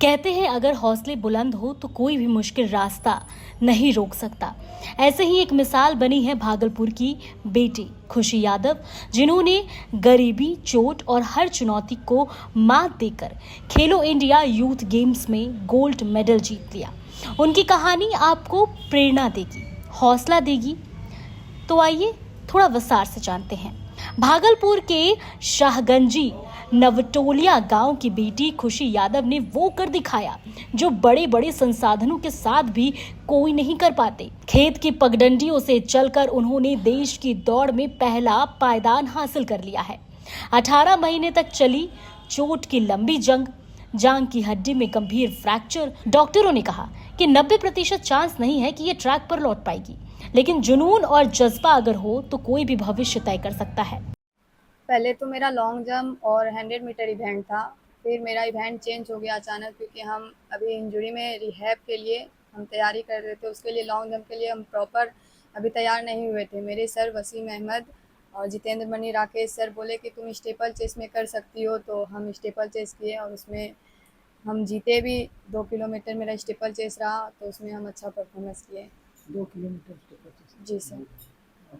कहते हैं अगर हौसले बुलंद हो तो कोई भी मुश्किल रास्ता नहीं रोक सकता। ऐसे ही एक मिसाल बनी है भागलपुर की बेटी खुशी यादव, जिन्होंने गरीबी, चोट और हर चुनौती को मात देकर खेलो इंडिया यूथ गेम्स में गोल्ड मेडल जीत लिया। उनकी कहानी आपको प्रेरणा देगी, हौसला देगी। तो आइए थोड़ा विस्तार से जानते हैं। भागलपुर के शाहगंजी नवटोलिया गांव की बेटी खुशी यादव ने वो कर दिखाया जो बड़े बड़े संसाधनों के साथ भी कोई नहीं कर पाते। खेत की पगडंडियों से चलकर उन्होंने देश की दौड़ में पहला पायदान हासिल कर लिया है। 18 महीने तक चली चोट की लंबी जंग, जांग की हड्डी में गंभीर फ्रैक्चर। डॉक्टरों ने कहा कि 90% चांस नहीं है कि ये ट्रैक पर लौट पाएगी, लेकिन जुनून और जज्बा अगर हो तो कोई भी भविष्य तय कर सकता है। पहले तो मेरा लॉन्ग जंप और 100 मीटर इवेंट था। फिर मेरा इवेंट चेंज हो गया अचानक, क्योंकि हम अभी इंजरी में रिहैब के लिए हम तैयारी कर रहे थे। उसके लिए लॉन्ग जंप के लिए हम प्रॉपर अभी तैयार नहीं हुए थे। मेरे सर वसीम अहमद और जितेंद्र मनी राकेश सर बोले कि तुम स्टेपल चेस में कर सकती हो, तो हम स्टेपल चेस किए और उसमें हम जीते भी। 2 किलोमीटर मेरा स्टेपल चेस रहा, तो उसमें हम अच्छा परफॉर्मेंस किए। 2 किलोमीटर स्टेप जी सर।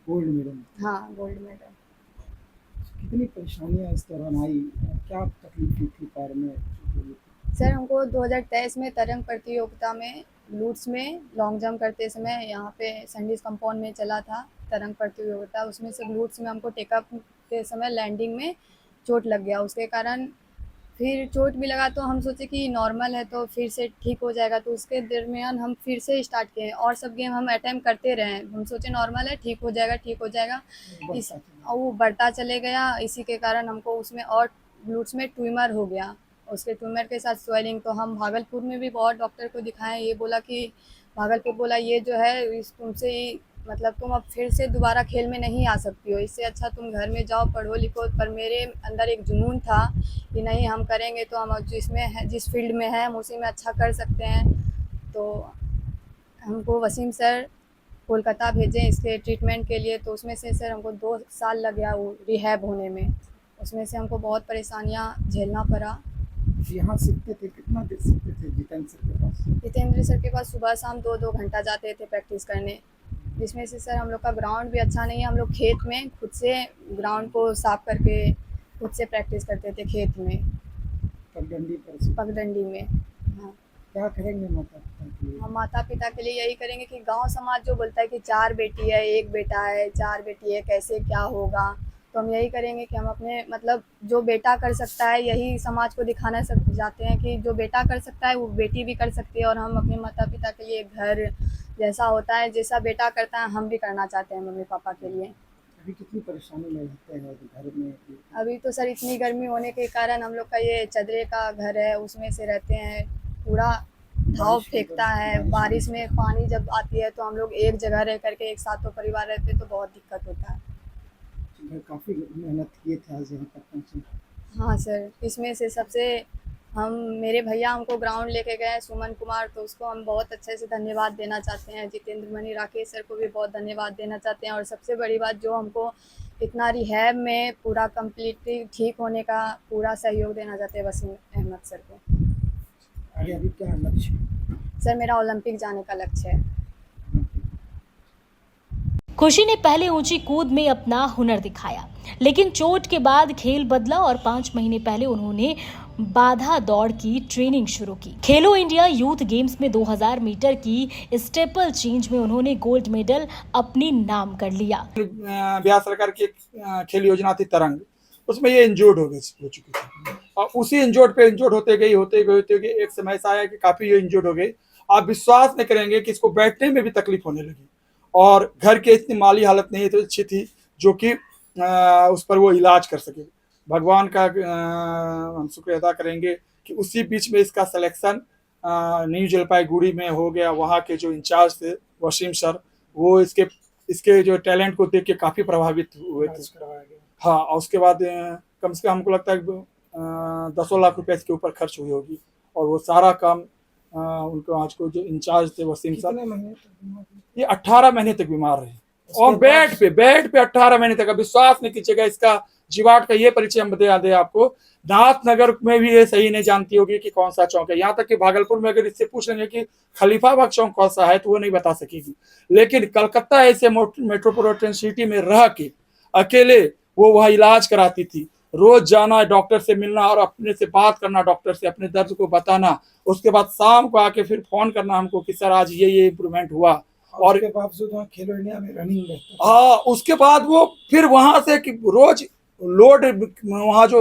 Gold medal. हाँ, गोल्ड मेडल। कितनी परेशानियां इस दौरान आई, क्या तकलीफ हुई थी पैर में? सर हमको 2023 में तरंग प्रतियोगिता में लूट्स में लॉन्ग जंप करते समय यहाँ पे संडीज कंपाउंड में चला था तरंग प्रतियोगिता। उसमें से लूट्स में हमको टेकअप के समय लैंडिंग में चोट लग गया। उसके कारण फिर चोट भी लगा, तो हम सोचे कि नॉर्मल है तो फिर से ठीक हो जाएगा। तो उसके दरमियान हम फिर से स्टार्ट किए और सब गेम हम अटैम्प्ट करते रहे। हम सोचे नॉर्मल है, ठीक हो जाएगा, ठीक हो जाएगा। और वो बढ़ता चले गया। इसी के कारण हमको उसमें और ग्लूट्स में ट्यूमर हो गया। उसके ट्यूमर के साथ स्वेलिंग। तो हम भागलपुर में भी बहुत डॉक्टर को दिखाएं। ये बोला कि भागलपुर बोला ये जो है इस तुमसे ही मतलब तुम अब फिर से दोबारा खेल में नहीं आ सकती हो, इससे अच्छा तुम घर में जाओ, पढ़ो लिखो। पर मेरे अंदर एक जुनून था कि नहीं, हम करेंगे तो हम जिसमें है, जिस फील्ड में है हम उसी में अच्छा कर सकते हैं। तो हमको वसीम सर कोलकाता भेजे इसके ट्रीटमेंट के लिए। तो उसमें से सर हमको 2 साल लग गया वो रिहैब होने में। उसमें से हमको बहुत परेशानियाँ झेलना पड़ा। यहाँ सीखते थे, कितना देर सीखते थे जितेंद्र सर के पास? जितेंद्र सर के पास सुबह शाम 2-2 घंटा जाते थे प्रैक्टिस करने, जिसमें से सर हम लोग का ग्राउंड भी अच्छा नहीं है। हम लोग खेत में खुद से ग्राउंड को साफ करके खुद से प्रैक्टिस करते थे खेत में, पगडंडी पर। पगडंडी में। हाँ, क्या करेंगे माता पिता के लिए? हम माता पिता के लिए यही करेंगे कि गांव समाज जो बोलता है कि 4 बेटी है, 1 बेटा है, 4 बेटी है, कैसे क्या होगा। तो हम यही करेंगे कि हम अपने मतलब जो बेटा कर सकता है यही समाज को दिखाना चाहते हैं कि जो बेटा कर सकता है वो बेटी भी कर सकती है। और हम अपने माता पिता के लिए घर जैसा होता है, जैसा बेटा करता है हम भी करना चाहते हैं मम्मी पापा के लिए। अभी कितनी परेशानी में रहते हैं घर में? अभी तो सर इतनी गर्मी होने के कारण हम लोग का ये चदरे का घर है, उसमें से रहते हैं। पूरा धाव फेंकता है। बारिश में पानी जब आती है तो हम लोग एक जगह रह करके एक साथ तो परिवार रहते हैं, तो बहुत दिक्कत होता है। काफ़ी मेहनत किए थे आज यहाँ तक पहुँचे। हाँ सर, इसमें से सबसे हम मेरे भैया हमको ग्राउंड लेके गए सुमन कुमार, तो उसको हम बहुत अच्छे से धन्यवाद देना चाहते हैं। जितेंद्र मनी राकेश सर को भी बहुत धन्यवाद देना चाहते हैं। और सबसे बड़ी बात जो हमको इतना रिहैब में पूरा कम्प्लीटली ठीक होने का पूरा सहयोग देना चाहते हैं वसीम अहमद सर को। आगे अभी क्या लक्ष्य है? सर मेरा ओलंपिक जाने का लक्ष्य है। खुशी ने पहले ऊंची कूद में अपना हुनर दिखाया, लेकिन चोट के बाद खेल बदला और 5 महीने पहले उन्होंने बाधा दौड़ की ट्रेनिंग शुरू की। खेलो इंडिया यूथ गेम्स में 2000 मीटर की स्टेपल चेंज में उन्होंने गोल्ड मेडल अपनी नाम कर लिया। बिहार सरकार की खेल योजना थी तरंग, उसमें ये इंजोर्ड हो चुकी थी और उसी इंजोर्ड होते गई एक समय ऐसा आया कि काफी ये इंजोर्ड हो गई। आप विश्वास नहीं करेंगे कि इसको बैठने में भी तकलीफ होने लगी और घर की इतनी माली हालत नहीं तो अच्छी थी जो कि उस पर वो इलाज कर सके। भगवान का हम शुक्र अदा करेंगे कि उसी बीच में इसका सिलेक्शन न्यू जलपाईगुड़ी में हो गया। वहाँ के जो इंचार्ज थे वसीम सर, वो इसके जो टैलेंट को देख के काफ़ी प्रभावित हुए थे। हाँ, और उसके बाद कम से कम हमको लगता है 10 लाख रुपए इसके ऊपर खर्च हुई होगी और वो सारा काम उनको आज को जो इंचार्ज थे वसीम सर, ये 18 महीने तक बीमार रहे और बेड पे 18 महीने तक। विश्वास नहीं कीजिएगा, इसका जिवाट का ये परिचय हम बता दें आपको, नाथनगर में भी ये सही नहीं जानती होगी कि कौन सा चौक है। यहाँ तक कि भागलपुर में अगर इससे पूछ लेंगे कि खलीफाबाग चौक कौन सा है तो वो नहीं बता सकेगी। लेकिन कलकत्ता ऐसे मेट्रोपॉलिटन सिटी में रह के अकेले वो वह इलाज कराती थी। रोज जाना, डॉक्टर से मिलना और अपने से बात करना, डॉक्टर से अपने दर्द को बताना, उसके बाद शाम को आके फिर फोन करना हमको कि सर आज ये इम्प्रूवमेंट हुआ। और उसके बावजूद वहाँ खेलो इंडिया में रनिंग रहता हाँ, उसके बाद वो फिर वहां से कि रोज लोड वहां जो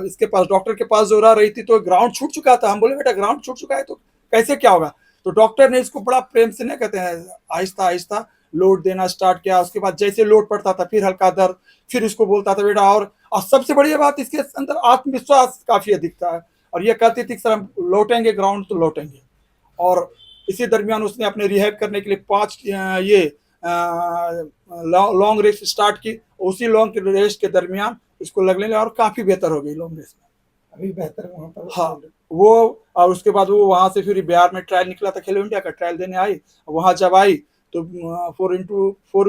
इसके पास डॉक्टर के पास जो रह रही थी तो ग्राउंड छूट चुका था। हम बोले बेटा ग्राउंड छूट चुका है तो कैसे क्या होगा? तो डॉक्टर ने इसको बड़ा प्रेम से नहीं कहते हैं, आहिस्ता आहिस्ता लोड देना स्टार्ट किया। उसके बाद जैसे लोड पड़ता था फिर हल्का दर्द, फिर इसको बोलता था बेटा और सबसे बढ़िया बात इसके अंदर आत्मविश्वास काफी अधिक था और ये कहती थी कि सर हम लौटेंगे ग्राउंड तो लौटेंगे। और इसी दरमियान उसने अपने रिहैब करने के लिए 5 लॉन्ग रेस स्टार्ट की। उसी लॉन्ग रेस के दरमियान इसको लगने लगा और काफी बेहतर हो गई लॉन्ग रेस में। अभी बेहतर वहाँ पर। हाँ, वो और उसके बाद वो वहां से फिर बिहार में ट्रायल निकला था, खेलो इंडिया का ट्रायल देने आई। वहां जब आई तो 4x4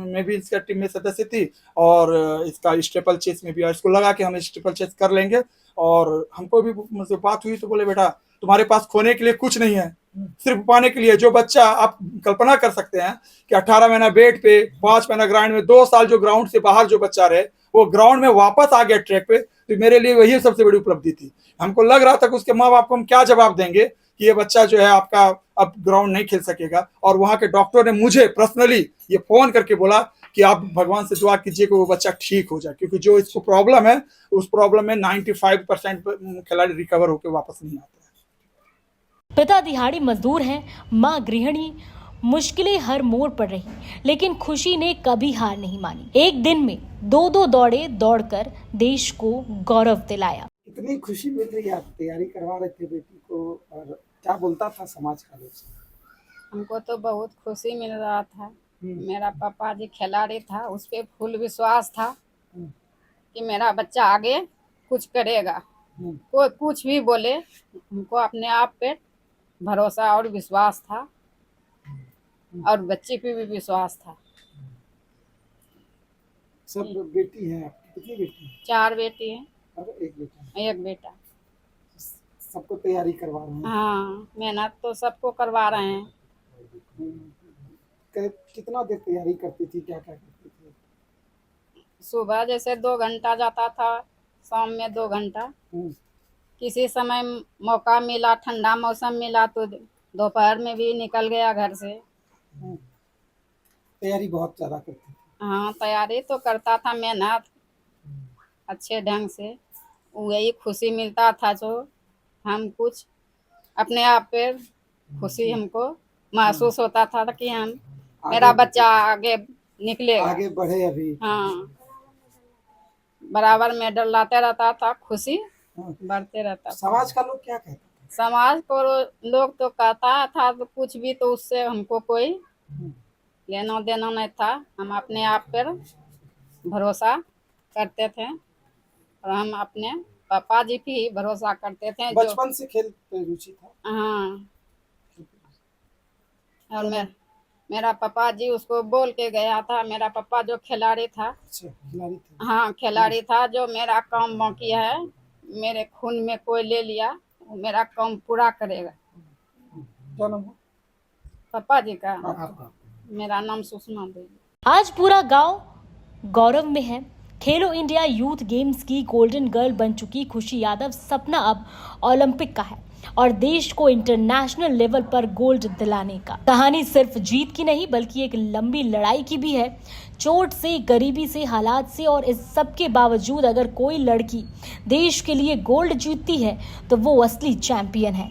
में भी इसका टीम में सदस्य थी और इसका स्टेपल चेस में भी। इसको लगा कि हम स्टेपल चेस कर लेंगे और हमको भी मुझसे बात हुई तो बोले बेटा तुम्हारे पास खोने के लिए कुछ नहीं है, सिर्फ पाने के लिए। जो बच्चा आप कल्पना कर सकते हैं कि 18 महीना बेड पे, 5 महीना ग्राउंड में, 2 साल जो ग्राउंड से बाहर जो बच्चा रहे वो ग्राउंड में वापस आ गया ट्रैक पे, तो मेरे लिए वही सबसे बड़ी उपलब्धि थी। हमको लग रहा था कि उसके माँ बाप को हम क्या जवाब देंगे कि ये बच्चा जो है आपका अब ग्राउंड नहीं खेल सकेगा। और वहां के डॉक्टर ने मुझे पर्सनली ये फोन करके बोला कि आप भगवान से दुआ कीजिए कि वो बच्चा ठीक हो जाए, क्योंकि जो इसको प्रॉब्लम है उस प्रॉब्लम में 95% खिलाड़ी रिकवर होकर वापस नहीं आते। पिता दिहाड़ी मजदूर हैं, माँ गृहिणी। मुश्किलें हर मोड़ पर रही, लेकिन खुशी ने कभी हार नहीं मानी। एक दिन में 2 दौड़े दौड़कर देश को गौरव दिलाया। इतनी खुशी मिल रही है, आप तैयारी करवा रहे थे बेटी को, और क्या बोलता था समाज का लोग? हमको तो बहुत खुशी मिल रहा था। मेरा पापा जी खिलाड़ी था, उस पर फुल विश्वास था कि मेरा बच्चा आगे कुछ करेगा। कोई कुछ भी बोले, हमको अपने आप पे भरोसा और विश्वास था और बच्चे पे भी विश्वास था। सब बेटी हैं आपकी? कितनी बेटी हैं? 4 बेटी हैं और एक बेटा? 1 बेटा। सबको तैयारी करवा रहे हैं? हाँ, मेहनत तो सबको करवा रहे हैं। कितना देर तैयारी करती थी, क्या क्या करती थी? सुबह जैसे 2 घंटा जाता था, शाम में 2 घंटा। किसी समय मौका मिला, ठंडा मौसम मिला तो दोपहर में भी निकल गया घर से। तैयारी बहुत ज्यादा करती थी? हाँ, तैयारी तो करता था, मेहनत अच्छे ढंग से। वही खुशी मिलता था जो हम कुछ अपने आप पे खुशी हमको महसूस होता था कि हम मेरा बच्चा आगे निकलेगा, आगे बढ़े अभी। हाँ, बराबर मेडल लाते रहता था, खुशी बढ़ते रहता था। समाज का लोग क्या कहता था? समाज को लोग तो कहता था तो कुछ भी, तो उससे हमको कोई लेना देना नहीं था। हम अपने आप पर भरोसा करते थे और हम अपने पापा जी भी भरोसा करते थे। बचपन से खेल पे रुचि था? हाँ, और मेरा पापा जी उसको बोल के गया था। मेरा पापा जो खिलाड़ी था। अच्छा, खिलाड़ी था? हाँ, खिलाड़ी था। जो मेरा काम बाकी है, मेरे खून में कोई ले लिया, वो मेरा काम पूरा करेगा। क्या नाम है पापा जी का? आपका? मेरा नाम सुषमा देवी। आज पूरा गांव गौरव में है। खेलो इंडिया यूथ गेम्स की गोल्डन गर्ल बन चुकी खुशी यादव सपना अब ओलंपिक का है और देश को इंटरनेशनल लेवल पर गोल्ड दिलाने का। कहानी सिर्फ जीत की नहीं बल्कि एक लंबी लड़ाई की भी है। चोट से, गरीबी से, हालात से और इस सब के बावजूद अगर कोई लड़की देश के लिए गोल्ड जीतती है तो वो असली चैंपियन है।